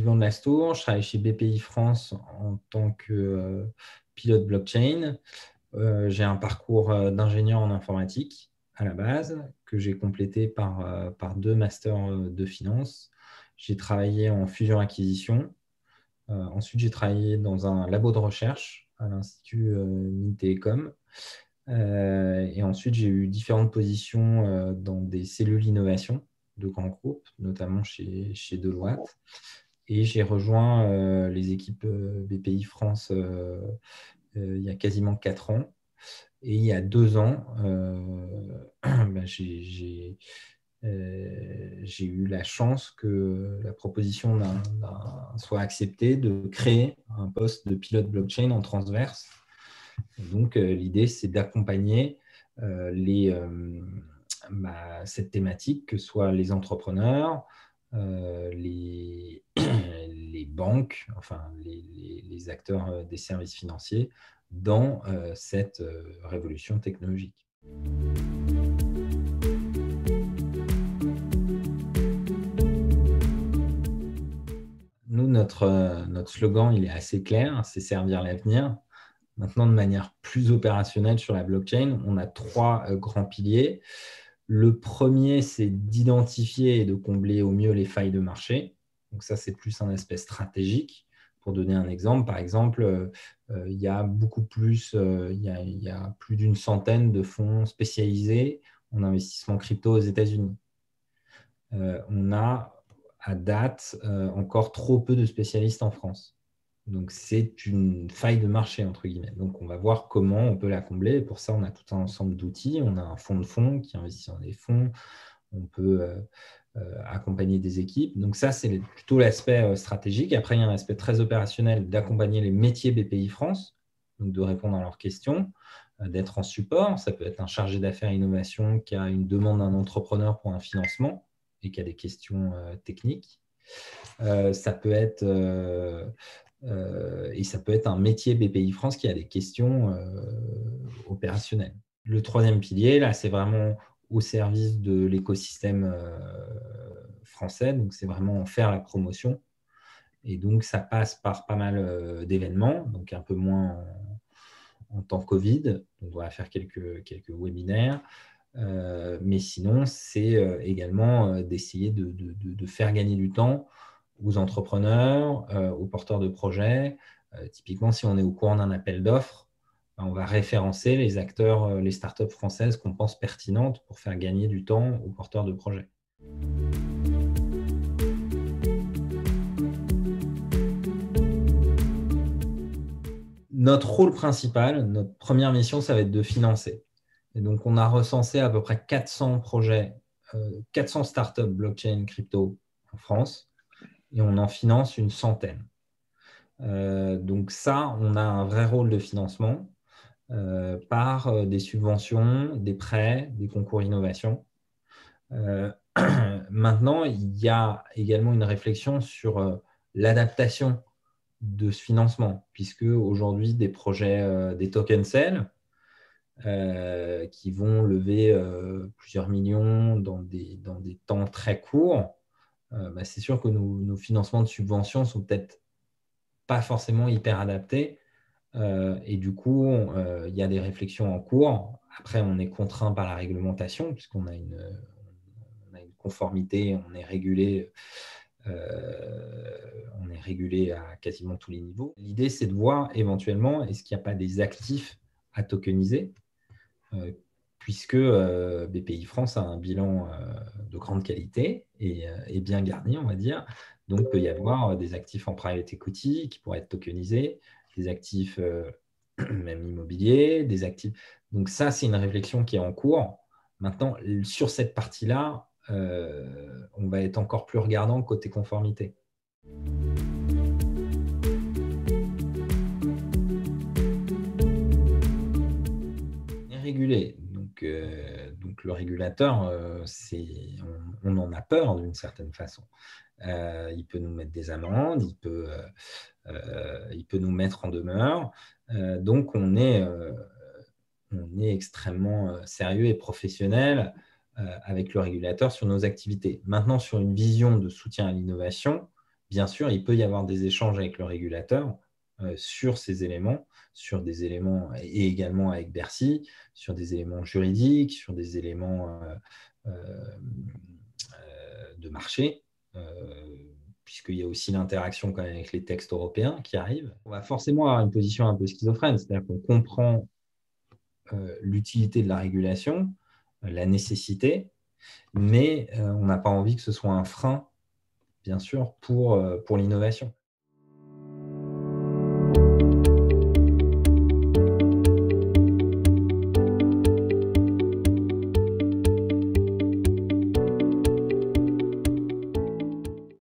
Yvan de Lastour, je travaille chez BPI France en tant que pilote blockchain. J'ai un parcours d'ingénieur en informatique à la base, que j'ai complété par 2 masters de finance. J'ai travaillé en fusion-acquisition. Ensuite, j'ai travaillé dans un labo de recherche à l'Institut Mintelecom. Et ensuite, j'ai eu différentes positions dans des cellules innovation de grands groupes, notamment chez Deloitte. Et j'ai rejoint les équipes BPI France il y a quasiment 4 ans. Et il y a 2 ans, j'ai eu la chance que la proposition soit acceptée de créer un poste de pilote blockchain en transverse. Et donc, l'idée, c'est d'accompagner cette thématique, que ce soit les entrepreneurs, les banques, enfin les acteurs des services financiers dans cette révolution technologique. Nous, notre slogan, il est assez clair, c'est servir l'avenir. Maintenant, de manière plus opérationnelle sur la blockchain, on a 3 grands piliers. Le premier, c'est d'identifier et de combler au mieux les failles de marché. Donc ça, c'est plus un aspect stratégique. Pour donner un exemple, par exemple, il y a beaucoup plus, il y a plus d'une centaine de fonds spécialisés en investissement crypto aux États-Unis. On a à date encore trop peu de spécialistes en France. Donc, c'est une faille de marché, entre guillemets. Donc, on va voir comment on peut la combler. Et pour ça, on a tout un ensemble d'outils. On a un fonds de fonds qui investit dans des fonds. On peut accompagner des équipes. Donc, ça, c'est plutôt l'aspect stratégique. Après, il y a un aspect très opérationnel d'accompagner les métiers BPI France, donc de répondre à leurs questions, d'être en support. Ça peut être un chargé d'affaires innovation qui a une demande d'un entrepreneur pour un financement et qui a des questions techniques. Ça peut être et ça peut être un métier BPI France qui a des questions opérationnelles. Le troisième pilier, là, c'est vraiment au service de l'écosystème français. Donc, c'est vraiment en faire la promotion. Et donc, ça passe par pas mal d'événements, donc un peu moins en temps Covid. Donc, on va faire quelques webinaires. Mais sinon, c'est également d'essayer de faire gagner du temps aux entrepreneurs, aux porteurs de projets. Typiquement, si on est au courant d'un appel d'offres, on va référencer les acteurs, les startups françaises qu'on pense pertinentes pour faire gagner du temps aux porteurs de projets. Notre rôle principal, notre première mission, ça va être de financer. Et donc, on a recensé à peu près 400 projets, 400 startups blockchain crypto en France, et on en finance une centaine. Donc ça, on a un vrai rôle de financement par des subventions, des prêts, des concours innovation. Maintenant, il y a également une réflexion sur l'adaptation de ce financement, puisque aujourd'hui, des projets, des token sales, qui vont lever plusieurs millions dans des temps très courts, c'est sûr que nos financements de subventions sont peut-être pas forcément hyper adaptés. Et du coup, il y a des réflexions en cours. Après, on est contraint par la réglementation, puisqu'on a une conformité, on est régulé à quasiment tous les niveaux. L'idée, c'est de voir éventuellement, est-ce qu'il n'y a pas des actifs à tokeniser, puisque BPI France a un bilan de grande qualité et bien garni, on va dire. Donc, il peut y avoir des actifs en private equity qui pourraient être tokenisés, des actifs même immobiliers, des actifs. Donc, ça, c'est une réflexion qui est en cours. Maintenant, sur cette partie-là, on va être encore plus regardant côté conformité. On est régulé. Donc le régulateur, on en a peur d'une certaine façon. Il peut nous mettre des amendes, il peut nous mettre en demeure. Donc, on est extrêmement sérieux et professionnel avec le régulateur sur nos activités. Maintenant, sur une vision de soutien à l'innovation, bien sûr, il peut y avoir des échanges avec le régulateur sur ces éléments, et également avec Bercy, sur des éléments juridiques, sur des éléments de marché, puisqu'il y a aussi l'interaction quand même avec les textes européens qui arrivent. On va forcément avoir une position un peu schizophrène, c'est-à-dire qu'on comprend l'utilité de la régulation, la nécessité, mais on n'a pas envie que ce soit un frein, bien sûr, pour l'innovation.